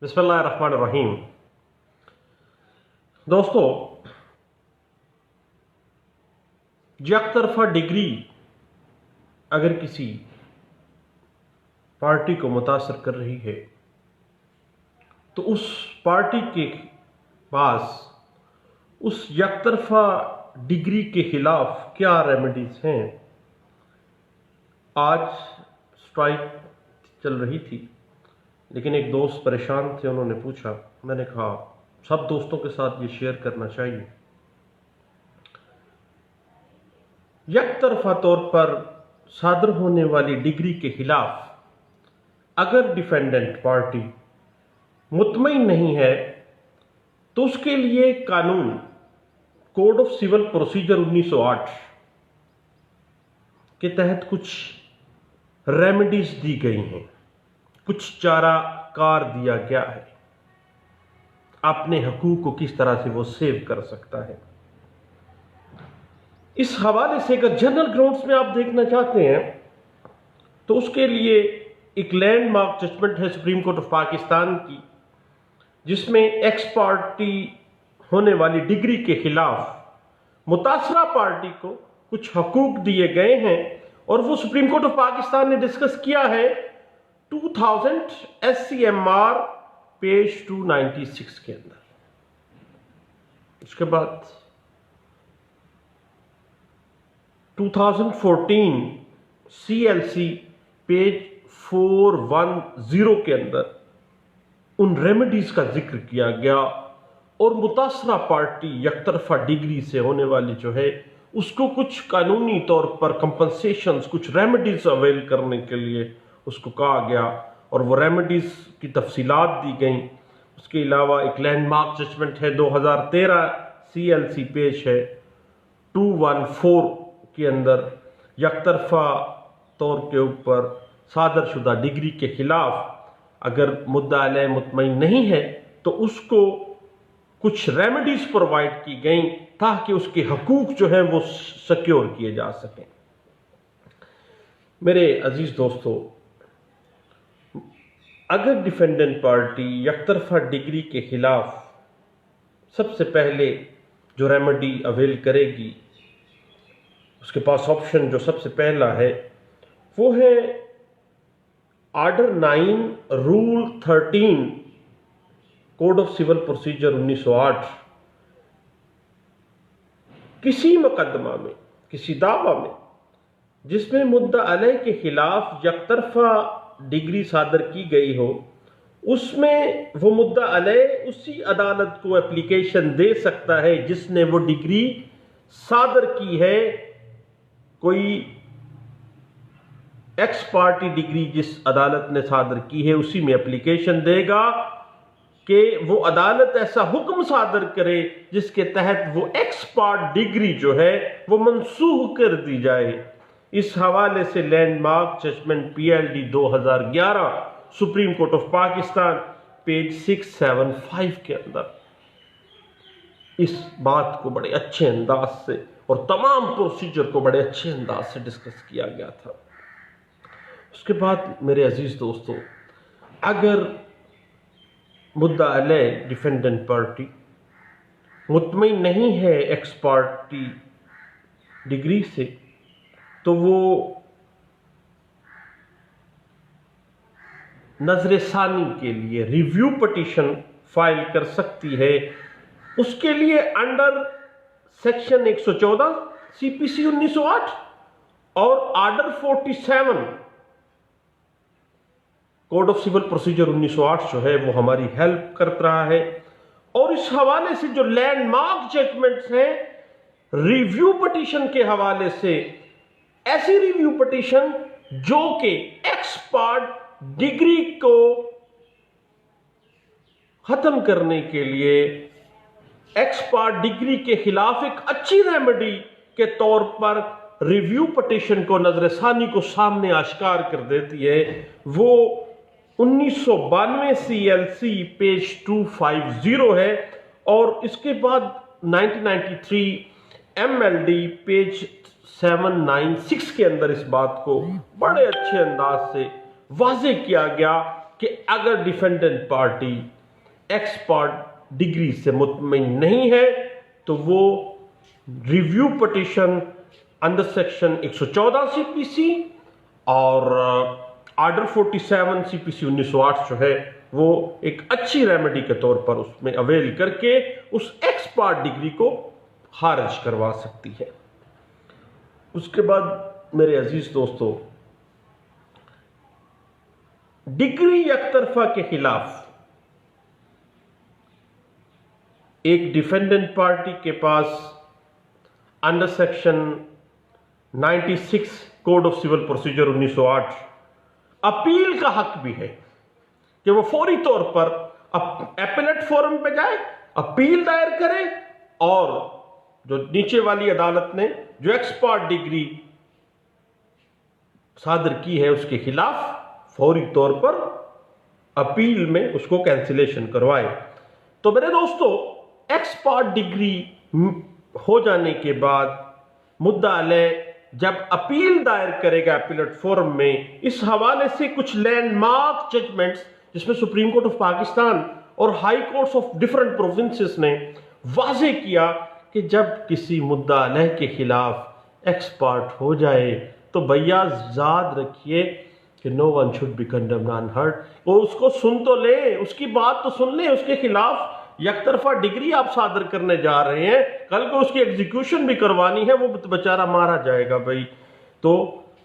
बिस्मिल्लाहिर्रहमानिर्रहीम। दोस्तों, यकतरफा डिग्री अगर किसी पार्टी को मुतासर कर रही है तो उस पार्टी के पास उस यकतरफा डिग्री के खिलाफ क्या रेमेडीज हैं। आज स्ट्राइक चल रही थी, लेकिन एक दोस्त परेशान थे, उन्होंने पूछा। मैंने कहा सब दोस्तों के साथ ये शेयर करना चाहिए। यकतरफा तौर पर सादर होने वाली डिग्री के खिलाफ अगर डिफेंडेंट पार्टी मुतमईन नहीं है तो उसके लिए कानून कोड ऑफ सिविल प्रोसीजर 1908 के तहत कुछ रेमेडीज दी गई हैं, कुछ चारा कार दिया गया है। अपने हकूक को किस तरह से वो सेव कर सकता है। इस हवाले से अगर जनरल ग्राउंड्स में आप देखना चाहते हैं तो उसके लिए एक लैंडमार्क जजमेंट है सुप्रीम कोर्ट ऑफ पाकिस्तान की, जिसमें एक्स पार्टी होने वाली डिग्री के खिलाफ मुतासरा पार्टी को कुछ हकूक दिए गए हैं, और वो सुप्रीम कोर्ट ऑफ पाकिस्तान ने डिस्कस किया है 2000 SCMR पेज 296 के अंदर। उसके बाद 2014 CLC पेज 410 के अंदर उन रेमेडीज का जिक्र किया गया, और मुतासरा पार्टी यकतरफा डिग्री से होने वाली जो है उसको कुछ कानूनी तौर पर कंपनसेशंस, कुछ रेमेडीज अवेल करने के लिए उसको कहा गया, और वो रेमेडीज की तफसीलात दी गई। उसके अलावा एक लैंडमार्क जजमेंट है 2013 CLC पेज है 214 के अंदर यकतरफा तौर के ऊपर सादर शुदा डिग्री के खिलाफ अगर मुद्दा अलैह मुतमईन नहीं है तो उसको कुछ रेमेडीज प्रोवाइड की गई ताकि उसके हकूक जो है वो सिक्योर किए जा सकें। मेरे अजीज दोस्तों, अगर डिफेंडेंट पार्टी यकतरफा डिग्री के खिलाफ सबसे पहले जो रेमेडी अवेल करेगी, उसके पास ऑप्शन जो सबसे पहला है वो है order 9 rule 13 code of civil procedure 1908। किसी मुकदमा में, किसी दावा में जिसमें मुद्दा अलैह के खिलाफ यकतरफा डिग्री सादर की गई हो, उसमें वो मुद्दा अलैह उसी अदालत को एप्लीकेशन दे सकता है जिसने वो डिग्री सादर की है। कोई एक्स पार्टी डिग्री जिस अदालत ने सादर की है उसी में एप्लीकेशन देगा कि वो अदालत ऐसा हुक्म सादर करे जिसके तहत वो एक्स पार्ट डिग्री जो है वो मनसूख कर दी जाए। इस हवाले से landmark judgment PLD 2011 supreme court of Pakistan page 675 के अंदर इस बात को बड़े अच्छे अंदाज से और तमाम प्रोसीजर को बड़े अच्छे अंदाज से डिस्कस किया गया था। उसके बाद मेरे अजीज दोस्तों, अगर मुद्दा अलैह डिफेंडेंट पार्टी मुतमईन नहीं है एक्स पार्टी डिग्री से, तो वो नजर सानी के लिए रिव्यू पिटीशन फाइल कर सकती है। उसके लिए अंडर सेक्शन 114 CPC 1908 और order 47 code of civil procedure 1908 जो है वो हमारी हेल्प कर रहा है। और इस हवाले से जो लैंडमार्क जजमेंट्स हैं रिव्यू पिटीशन के हवाले से, ऐसी रिव्यू पिटीशन जो कि एक्स पार्ट डिग्री को खत्म करने के लिए एक्स पार्ट डिग्री के खिलाफ एक अच्छी रेमेडी के तौर पर रिव्यू पिटीशन को नजरसानी को सामने आश्कार कर देती है, वो 1992 CLC पेज 250 है। और इसके बाद 1993 MLD पेज 796 के अंदर इस बात को बड़े अच्छे अंदाज से वाज़े किया गया कि अगर डिफेंडेंट पार्टी एक्सपर्ट डिग्री से मुतमईन नहीं है तो वो review petition under section 114 CPC और ऑर्डर 47 सीपीसी 1908 जो है वो एक अच्छी रेमेडी के तौर पर उसमें अवेल करके उस एक्सपर्ट डिग्री को खारिज करवा सकती है। उसके बाद मेरे अजीज दोस्तों, डिग्री एकतरफा के खिलाफ एक डिफेंडेंट पार्टी के पास under section 96 code of civil procedure 1908 appeal का हक भी है कि वो फौरी तौर पर एपेलेट फोरम पे जाए, अपील दायर करे और जो नीचे वाली अदालत ने जो एक्सपर्ट डिग्री सादर की है उसके खिलाफ फौरी तौर पर अपील में उसको कैंसिलेशन करवाए। तो मेरे दोस्तों, एक्सपर्ट डिग्री हो जाने के बाद मुद्दाअले जब अपील दायर करेगा अपीलेट फोरम में, इस हवाले से कुछ लैंडमार्क जजमेंट्स जिसमें सुप्रीम कोर्ट ऑफ पाकिस्तान और high courts of different provinces ने वाजे किया कि जब किसी मुद्दाअले के खिलाफ एक्सपर्ट हो जाए तो भैया याद रखिए कि no one should be condemned unheard. वो उसको सुन तो ले, उसकी बात तो सुन ले, उसके खिलाफ एकतरफा डिग्री आप सादर करने जा रहे हैं, कल को उसकी एग्जीक्यूशन भी करवानी है, वो बेचारा मारा जाएगा भाई। तो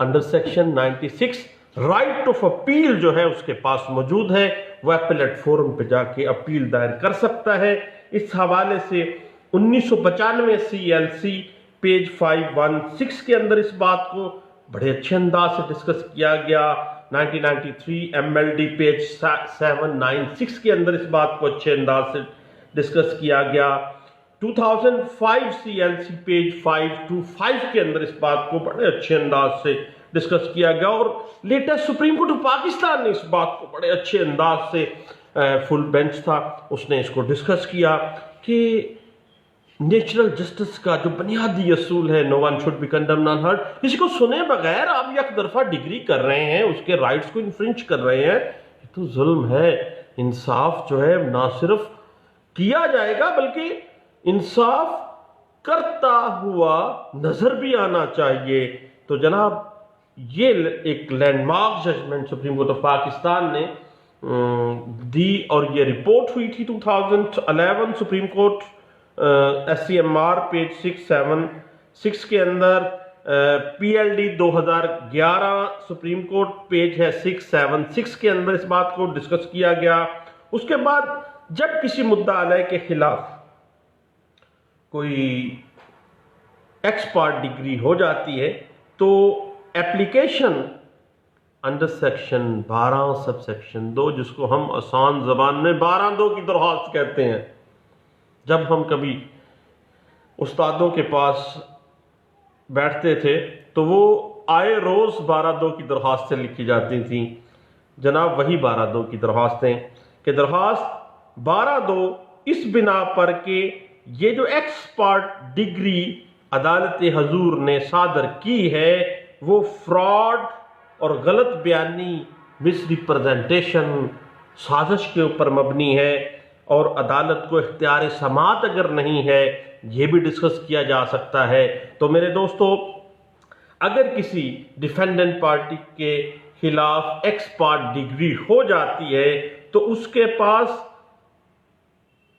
under section 96 right of appeal जो है उसके पास मौजूद है, वह अपीलेट फोरम पे जाके अपील दायर कर सकता है। इस हवाले से 1995 CLC पेज 516 के अंदर इस बात को बड़े अच्छे अंदाज से डिस्कस किया गया। 1993 MLD पेज 796 के अंदर इस बात को अच्छे अंदाज से डिस्कस किया गया। 2005 CLC पेज 525 के अंदर इस बात को बड़े अच्छे अंदाज से डिस्कस किया गया और latest supreme court of Pakistan ने इस बात को बड़े अच्छे अंदाज से, फुल बेंच था, उसने इसको डिस्कस किया कि नेचुरल जस्टिस का जो बुनियादी असूल है no one should be condemned unheard, किसी को सुने बगैर आप एक तरफा डिग्री कर रहे हैं, उसके राइट्स को इन्फ्रिंज कर रहे हैं, ये तो जुल्म है। इंसाफ जो है ना सिर्फ किया जाएगा बल्कि इंसाफ करता हुआ नजर भी आना चाहिए। तो जनाब, ये एक landmark judgment supreme court of Pakistan ने दी और ये रिपोर्ट हुई थी 2011 सुप्रीम कोर्ट SCMR पेज 676 के अंदर। PLD 2011 सुप्रीम कोर्ट पेज है 676 के अंदर इस बात को डिस्कस किया गया। उसके बाद जब किसी मुद्दाअले के खिलाफ कोई एक्सपर्ट डिग्री हो जाती है तो application under section 12 sub section 2, जिसको हम आसान जबान में 12(2) की दरख्वास्त कहते हैं। जब हम कभी उस्तादों के पास बैठते थे तो वो आए रोज 12(2) की दरख्वास्तें लिखी जाती थी। जनाब, वही 12(2) की दरख्वास्तें कि दरख्वास्त 12(2) इस बिना पर कि ये जो एक्सपर्ट डिग्री अदालत हजूर ने सादर की है वो फ्रॉड और गलत बयानी, मिसरिप्रेजेंटेशन, साजिश के ऊपर मबनी है और अदालत को इख्तियार समात अगर नहीं है, ये भी डिस्कस किया जा सकता है। तो मेरे दोस्तों, अगर किसी डिफेंडेंट पार्टी के खिलाफ एक्सपर्ट डिग्री हो जाती है तो उसके पास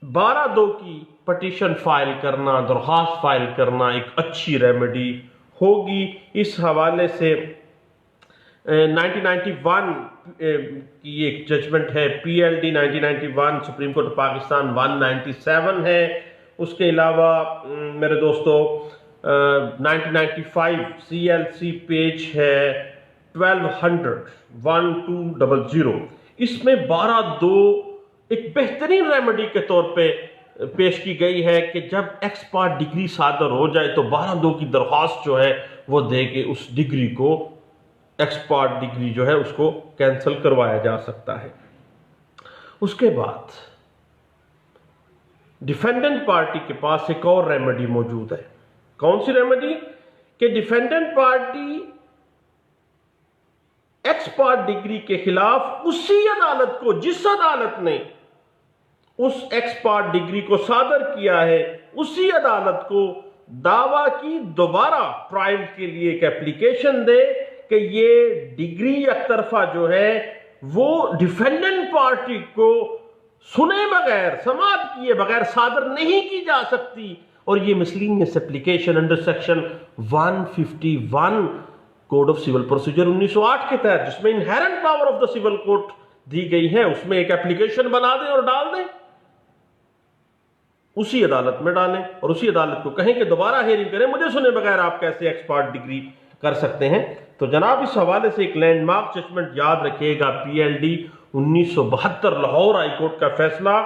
12(2) की पटिशन फाइल करना, दरख्वास्त फाइल करना एक अच्छी रेमेडी होगी। इस हवाले से 1991 की एक जजमेंट है PLD 1991 supreme court of Pakistan 197 है। उसके अलावा मेरे दोस्तों 1995 CLC पेज है 1200 इसमें 12(2) एक बेहतरीन रेमेडी के तौर पे पेश की गई है कि जब एक्सपर्ट डिग्री सादर हो जाए तो 12(2) की दरख्वास्त जो है वो दे के उस डिग्री को, एक्सपर्ट डिग्री जो है उसको कैंसिल करवाया जा सकता है। उसके बाद डिफेंडेंट पार्टी के पास एक और रेमेडी मौजूद है। कौन सी रेमेडी? कि defendant party x part degree के खिलाफ उसी अदालत को, जिस अदालत ने उस एक्स पार्ट डिग्री को सादर किया है, उसी अदालत को दावा की दोबारा ट्रायल के लिए एक एप्लीकेशन दे कि ये डिग्री एक तरफा जो है वो डिफेंडेंट पार्टी को सुने बगैर, समाप्त किए बगैर सादर नहीं की जा सकती। और ये miscellaneous application under section 151 code of civil procedure 1908 के तहत, जिसमें inherent power of the civil court दी गई है, उसमें एक एप्लीकेशन बना दें और डाल दें, उसी अदालत में डालें और उसी अदालत को कहें कि दोबारा हियरिंग करें, मुझे सुने बगैर आप कैसे एक्स पार्ट डिग्री कर सकते हैं। तो जनाब इस हवाले से एक लैंडमार्क जजमेंट याद रखिएगा, PLD 1972 लाहौर हाईकोर्ट का फैसला,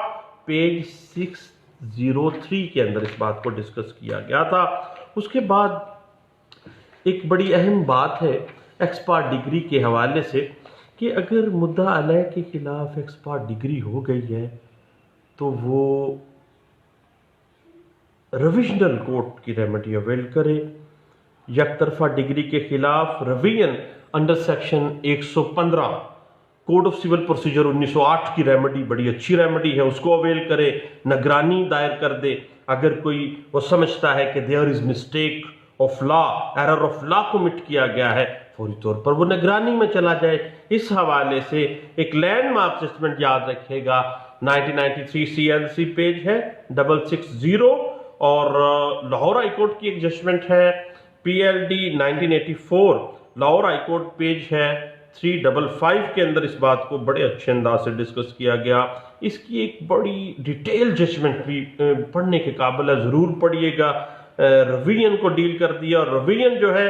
पेज 603 के अंदर इस बात को डिस्कस किया गया था। उसके बाद एक बड़ी अहम बात है एक्स पार्ट डिग्री के हवाले से कि अगर मुद्दा अलय के खिलाफ एक्स पार्ट डिग्री हो गई है तो वो रिविजनल कोर्ट की रेमेडी अवेल करे। एक तरफा डिग्री के खिलाफ revision under section 115 code of civil procedure 1908 की रेमेडी बड़ी अच्छी रेमेडी है, उसको अवेल करे, निगरानी दायर कर दे। अगर कोई वो समझता है कि there is mistake of law, error of law commit किया गया है, फौरी तौर पर वो निगरानी में चला जाए। इस हवाले से एक लैंडमार्क जजमेंट याद रखिएगा, 1993 CLC पेज है 660 और लाहौर हाईकोर्ट की एक जजमेंट है PLD 1984 लाहौर हाईकोर्ट पेज है 355 के अंदर इस बात को बड़े अच्छे अंदाज से डिस्कस किया गया। इसकी एक बड़ी डिटेल जजमेंट भी पढ़ने के काबिल है, जरूर पढ़िएगा। रिवीजन को डील कर दिया और रिवीजन जो है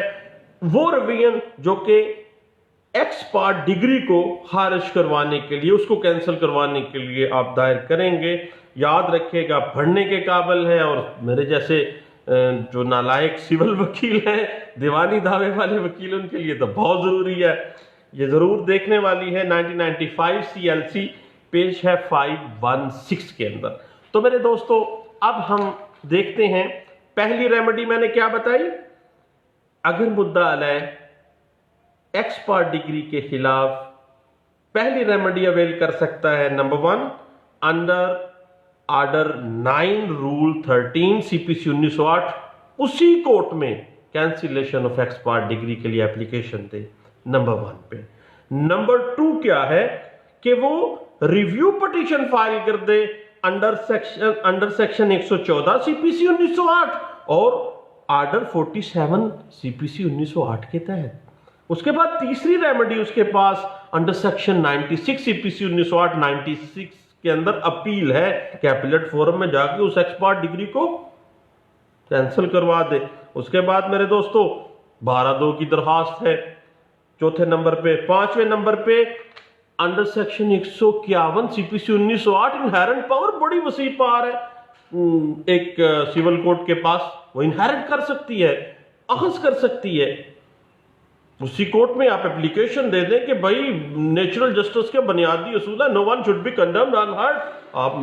वो रिवीजन जो कि एक्स पार्ट डिग्री को खारिज करवाने के लिए, उसको कैंसिल करवाने के लिए आप दायर करेंगे। याद रखिएगा पढ़ने के काबिल है और मेरे जैसे जो नालायक सिविल वकील हैं, दीवानी दावे वाले वकील, उनके लिए तो बहुत जरूरी है, ये जरूर देखने वाली है। 1995 CLC पेज है 516 के अंदर। तो मेरे दोस्तों अब हम देखते हैं, पहली रेमेडी मैंने क्या बताई, अगर मुद्दा अलय एक्स पार्ट डिग्री के खिलाफ पहली रेमेडी अवेल कर सकता है, number 1 under order 9 rule 13 CPC 1908, उसी कोर्ट में cancellation of x part degree के लिए एप्लीकेशन दे, नंबर 1 पे। नंबर 2 क्या है कि वो रिव्यू पिटीशन फाइल कर दे अंडर सेक्शन 114 CPC 1908 और ऑर्डर 47 CPC 1908 के तहत। उसके बाद तीसरी रेमेडी उसके पास अंडर सेक्शन 96 CPC 1908 96 के अंदर अपील है कि अपीलेट फोरम में जाके उस एक्स पार्ट डिग्री को कैंसिल करवा दे। उसके बाद मेरे दोस्तों 12(2) की दरखास्त है चौथे नंबर पे। 5वें नंबर पे under section 151 CPC 1908 inherent power, बड़ी वसी पावर है एक सिविल कोर्ट के पास, वो इनहेरेंट कर सकती है, अखज कर सकती है। उसी कोर्ट में आप एप्लीकेशन दे दें कि भाई नेचुरल जस्टिस के बुनियादी असूल है, no one should be condemned unheard, आप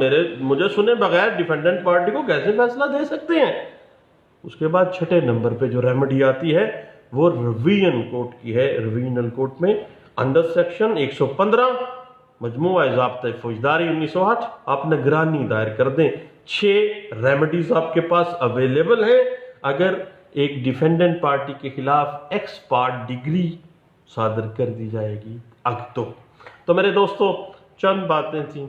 मुझे सुने बगैर डिफेंडेंट पार्टी को कैसे फैसला दे सकते हैं। उसके बाद 6ठे नंबर पे जो रेमेडी आती है वो रिवीजन कोर्ट की है। रिवीजनल कोर्ट में अंडर सेक्शन 115 मजमूआ ज़ाब्ता फौजदारी 1908 आप निगरानी दायर कर दें। 6 रेमेडीज आपके पास अवेलेबल हैं अगर एक डिफेंडेंट पार्टी के खिलाफ एक्स पार्ट डिग्री सादर कर दी जाएगी अब तो मेरे दोस्तों चंद बातें थी,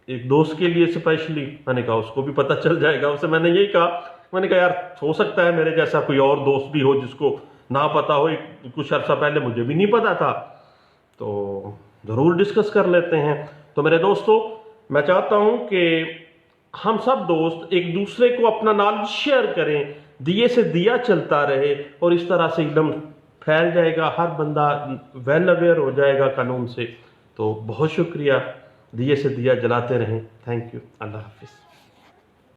एक दोस्त के लिए स्पेशली, मैंने कहा उसको भी पता चल जाएगा। उससे मैंने यही कहा, मैंने कहा यार हो सकता है मेरे जैसा कोई और दोस्त भी हो जिसको ना पता हो, कुछ अर्सा पहले मुझे भी नहीं पता था, तो ज़रूर डिस्कस कर लेते हैं। तो मेरे दोस्तों मैं चाहता हूं कि हम सब दोस्त एक दूसरे को अपना नॉलेज शेयर करें, दिए से दिया चलता रहे और इस तरह से इल्म फैल जाएगा, हर बंदा वेल अवेयर हो जाएगा कानून से। तो बहुत शुक्रिया, दिए से दिया जलाते रहें। थैंक यू, अल्लाह हाफिज़।